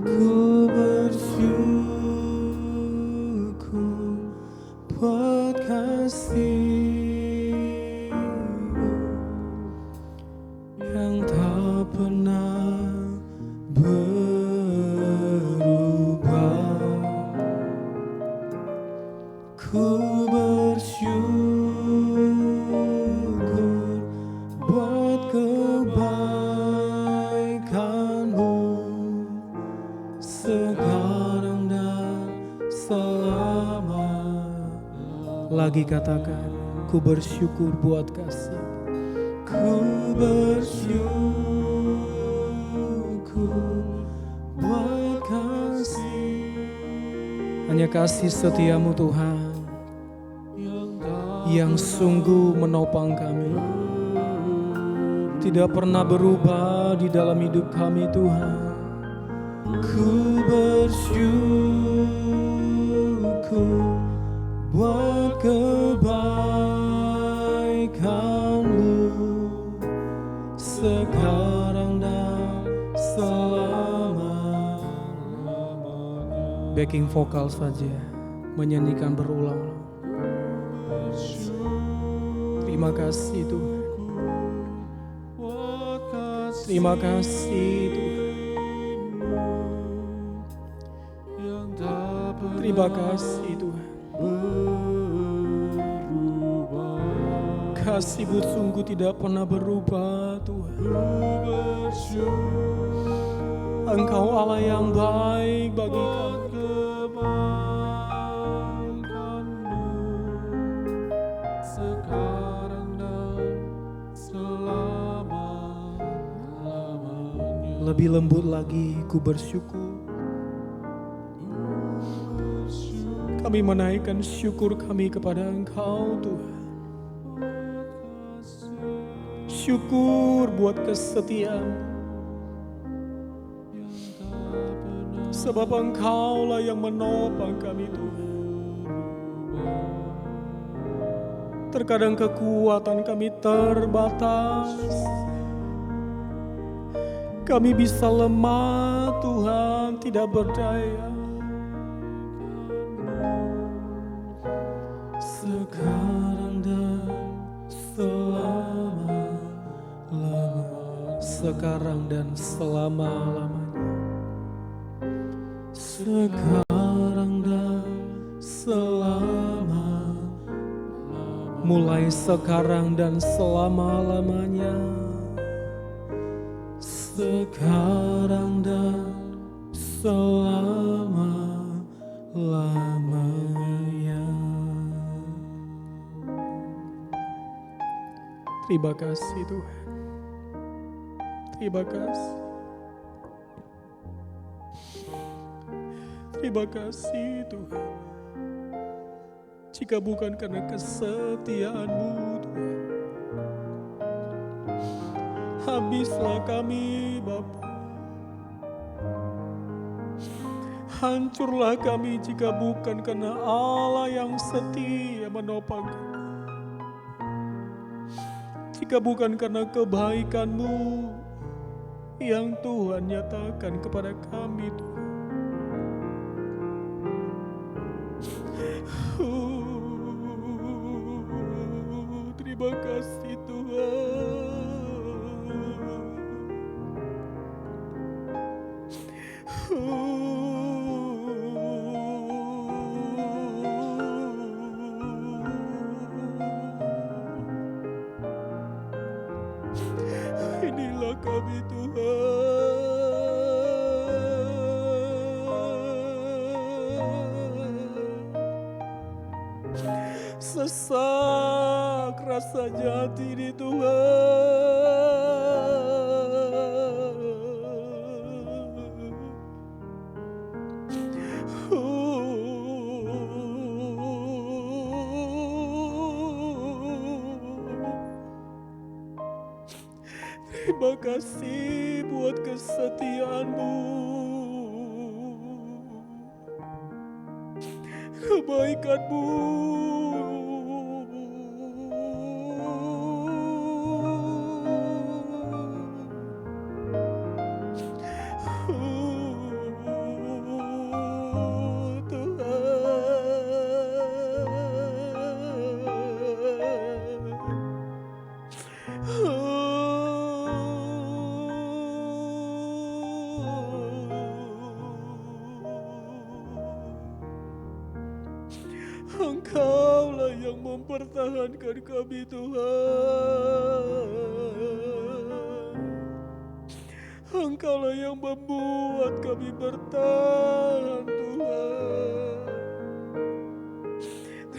Ku bersyukur lagi katakan, ku bersyukur buat kasih. Ku bersyukur buat kasih Hanya kasih setiamu Tuhan yang sungguh menopang kami, tidak pernah berubah di dalam hidup kami Tuhan. Ku bersyukur buat kebaikan-Mu sekarang dan selama-lamanya. Backing vokal saja, menyanyikan berulang-ulang. Terima kasih Tuhan. Terima kasih Tuhan. Terima kasih Tuhan. Kasih-Mu sungguh tidak pernah berubah Tuhan. Engkau Allah yang baik bagi kami. Lebih lembut lagi ku bersyukur. Kami menaikkan syukur kami kepada Engkau Tuhan. Syukur buat kesetiaan. Sebab Engkau-lah yang menopang kami Tuhan. Terkadang kekuatan kami terbatas. Kami bisa lemah Tuhan, tidak berdaya. Sekarang dan selama-lamanya. Sekarang dan selama-lamanya. Sekarang dan Mulai sekarang dan selama-lamanya. sekarang dan selama-lamanya. Terima kasih Tuhan. Terima kasih. Terima kasih Tuhan. Jika bukan karena kesetiaan-Mu Tuhan, habislah kami Bapa. Hancurlah kami jika bukan karena Allah yang setia menopang kami. Jika bukan karena kebaikan-Mu yang Tuhan nyatakan kepada kami Tuhan. Terima kasih Tuhan. Inilah kami Tuhan. Sesak rasanya hati ini Terima kasih buat kesetiaan-Mu, kebaikan-Mu. Engkau-lah yang mempertahankan kami Tuhan. Engkau-lah yang membuat kami bertahan Tuhan.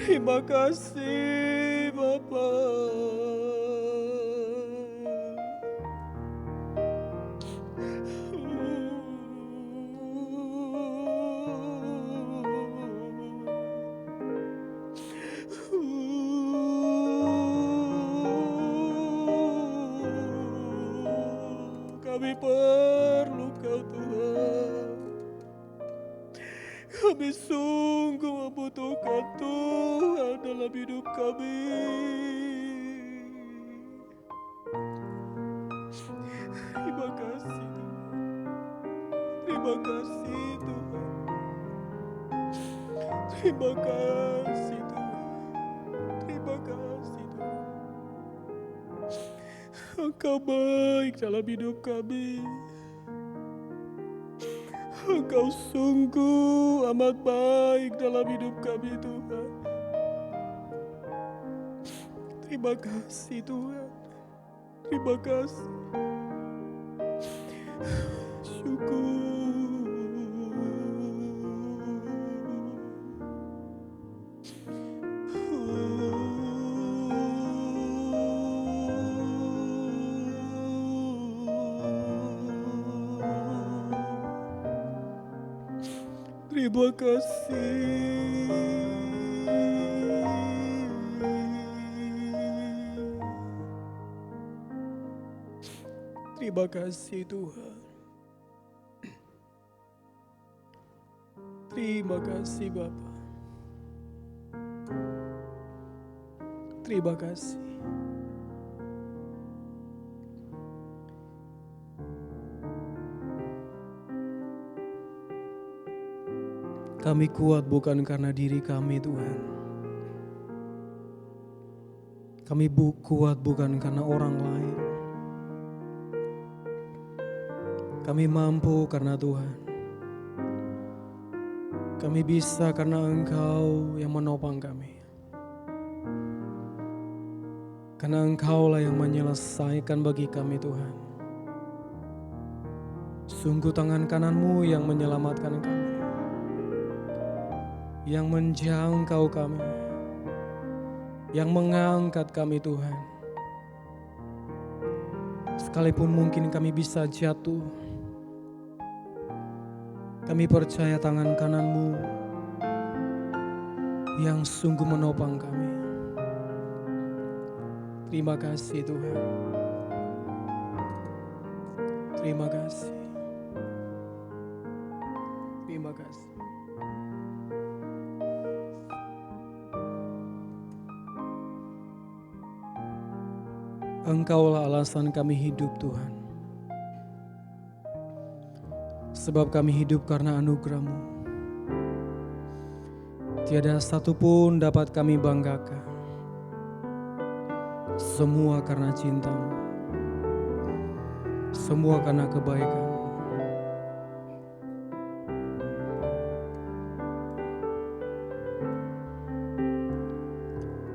Terima kasih Bapa. Kami perlu Kau Tuhan. Kami sungguh membutuhkan Tuhan dalam hidup kami. Terima kasih Tuhan. Terima kasih Tuhan. Terima kasih Tuhan. Terima kasih Tuhan. Engkau baik dalam hidup kami. Engkau sungguh amat baik dalam hidup kami Tuhan. Terima kasih Tuhan. Terima kasih. Syukur. Terima kasih. Terima kasih Tuhan. Terima kasih Bapa. Terima kasih. Kami kuat bukan karena diri kami Tuhan. Kami kuat bukan karena orang lain. Kami mampu karena Tuhan. Kami bisa karena Engkau yang menopang kami. Karena Engkaulah yang menyelesaikan bagi kami Tuhan. Sungguh tangan kanan-Mu yang menyelamatkan kami. Yang menjangkau kami, yang mengangkat kami Tuhan. Sekalipun mungkin kami bisa jatuh, kami percaya tangan kanan-Mu yang sungguh menopang kami. Terima kasih Tuhan. Terima kasih. Terima kasih. Engkaulah alasan kami hidup Tuhan. Sebab kami hidup karena anugerah-Mu. Tiada satupun dapat kami banggakan. Semua karena cinta-Mu. Semua karena kebaikan.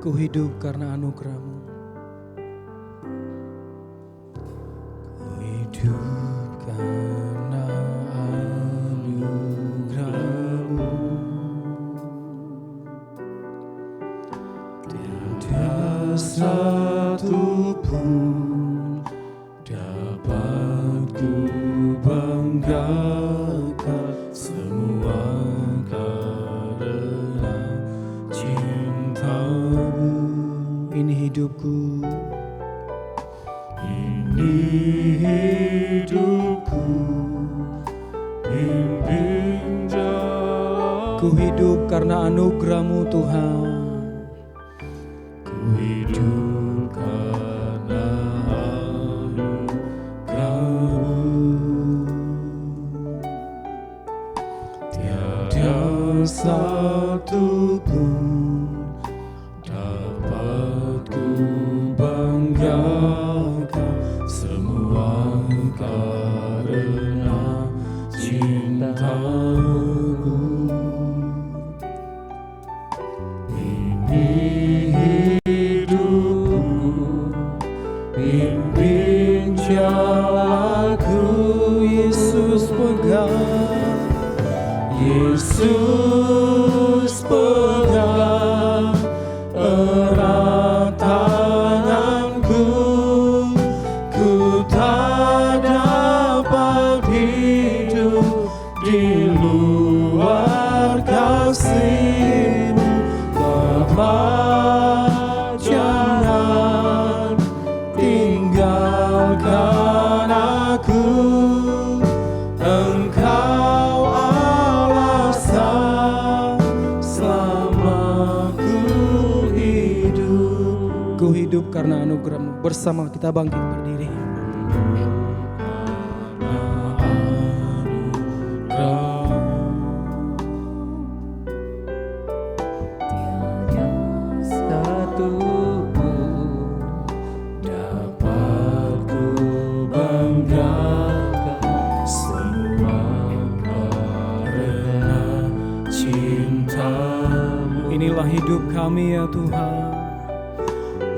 Ku hidup karena anugerah-Mu. Hidup karena anugerah-Mu. Tiada satu pun dapat ku banggakan. Semua karena cinta-Mu. Ini hidupku. Hidupku, bimbing jalan. Ku hidup karena anugerah-Mu Tuhan. Ku hidup karena anugerah-Mu. Tiada satu pun dapat ku banggakan. Semua karena cinta-Mu. Ini hidupku, bimbing jalanku. Yesus pegang, Yesus pegang hidup karena anugerah-Mu. Bersama kita bangkit berdiri. Satu pun dapat ku banggakan, semua karena cinta-Mu. Inilah hidup kami ya Tuhan.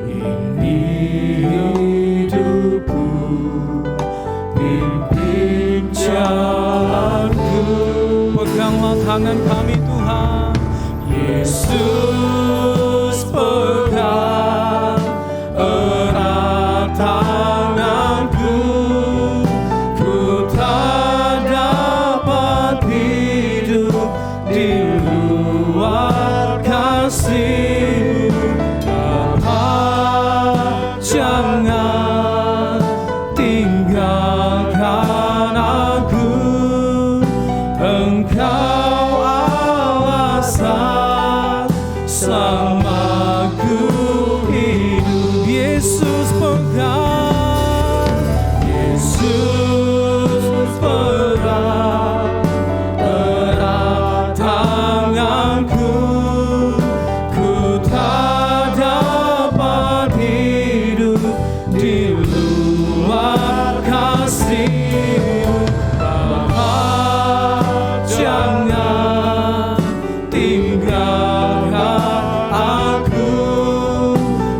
Ini hidupku, pimpin jalanku. Peganglah tangan kami Tuhan. Yesus, pegang erat tanganku, ku tak dapat hidup di luar kasih-Mu. Bapa, jangan tinggalkan aku, Engkau alasan selamaku hidup. Yesus pegang, Yesus pegang erat tanganku, ku tak dapat hidup di luar kasih-Mu. Bapa, jangan tinggalkan aku,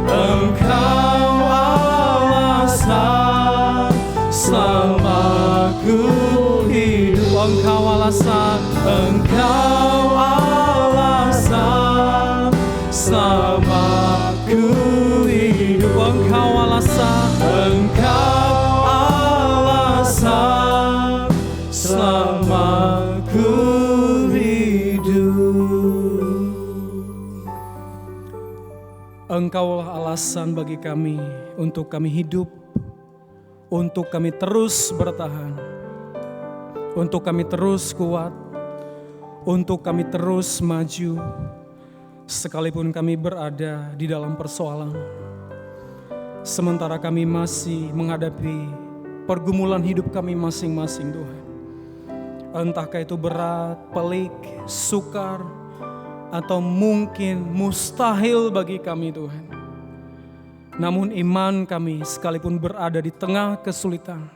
Engkau alasan selamaku hidup. Engkau alasan, Engkau alasan selamaku hidup. Engkau alasan, Engkau alasan selamaku hidup. Engkaulah alasan bagi kami untuk kami hidup, untuk kami terus bertahan, untuk kami terus kuat, untuk kami terus maju, sekalipun kami berada di dalam persoalan. Sementara kami masih menghadapi pergumulan hidup kami masing-masing Tuhan. Entahkah itu berat, pelik, sukar, atau mungkin mustahil bagi kami Tuhan. Namun iman kami sekalipun berada di tengah kesulitan,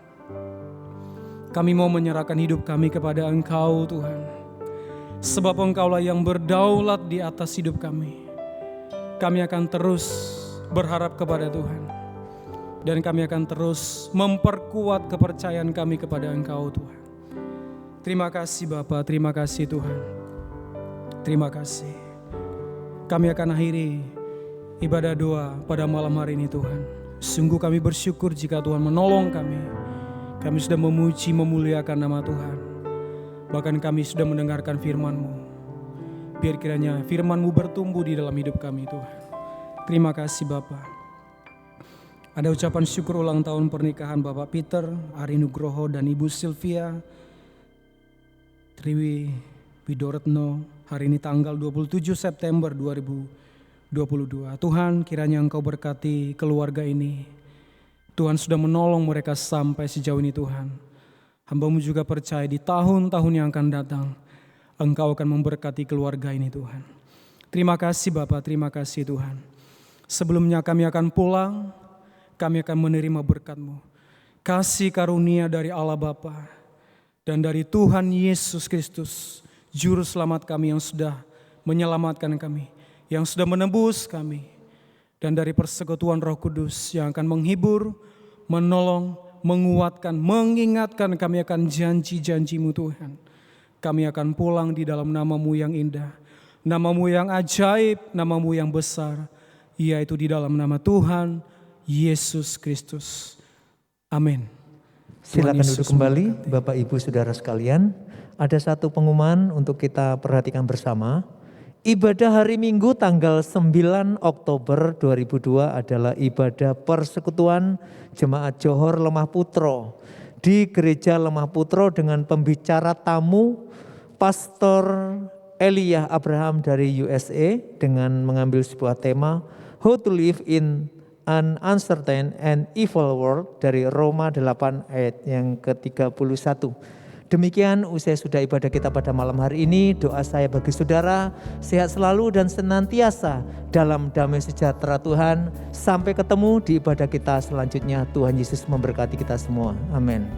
kami mau menyerahkan hidup kami kepada Engkau Tuhan. Sebab Engkaulah yang berdaulat di atas hidup kami. Kami akan terus berharap kepada Tuhan. Dan kami akan terus memperkuat kepercayaan kami kepada Engkau Tuhan. Terima kasih Bapa, terima kasih Tuhan. Terima kasih. Kami akan akhiri ibadah doa pada malam hari ini Tuhan. Sungguh kami bersyukur jika Tuhan menolong kami. Kami sudah memuji, memuliakan nama Tuhan. Bahkan kami sudah mendengarkan firman-Mu. Biar kiranya firman-Mu bertumbuh di dalam hidup kami Tuhan. Terima kasih Bapa. Ada ucapan syukur ulang tahun pernikahan Bapak Peter, Ari Nugroho dan Ibu Sylvia Triwi Widoretno hari ini tanggal 27 September 2022. Tuhan, kiranya Engkau berkati keluarga ini. Tuhan sudah menolong mereka sampai sejauh ini Tuhan. Hamba-Mu juga percaya di tahun-tahun yang akan datang Engkau akan memberkati keluarga ini Tuhan. Terima kasih Bapak, terima kasih Tuhan. Sebelumnya kami akan pulang, kami akan menerima berkat-Mu. Kasih karunia dari Allah Bapa dan dari Tuhan Yesus Kristus, Juru Selamat kami yang sudah menyelamatkan kami, yang sudah menebus kami. Dan dari persekutuan Roh Kudus yang akan menghibur, menolong, menguatkan, mengingatkan kami akan janji-janji-Mu Tuhan. Kami akan pulang di dalam nama-Mu yang indah, nama-Mu yang ajaib, nama-Mu yang besar, yaitu di dalam nama Tuhan Yesus Kristus. Amin. Silakan duduk kembali Bapak Ibu Saudara sekalian. Ada satu pengumuman untuk kita perhatikan bersama. Ibadah hari Minggu tanggal 9 Oktober 2002 adalah ibadah persekutuan Jemaat Johor Lemah Putro di Gereja Lemah Putro dengan pembicara tamu Pastor Elia Abraham dari USA dengan mengambil sebuah tema How to Live in an uncertain and evil world dari Roma 8 ayat yang ke-31. Demikian usai sudah ibadah kita pada malam hari ini. Doa saya bagi saudara, sehat selalu dan senantiasa dalam damai sejahtera Tuhan. Sampai ketemu di ibadah kita selanjutnya. Tuhan Yesus memberkati kita semua. Amin.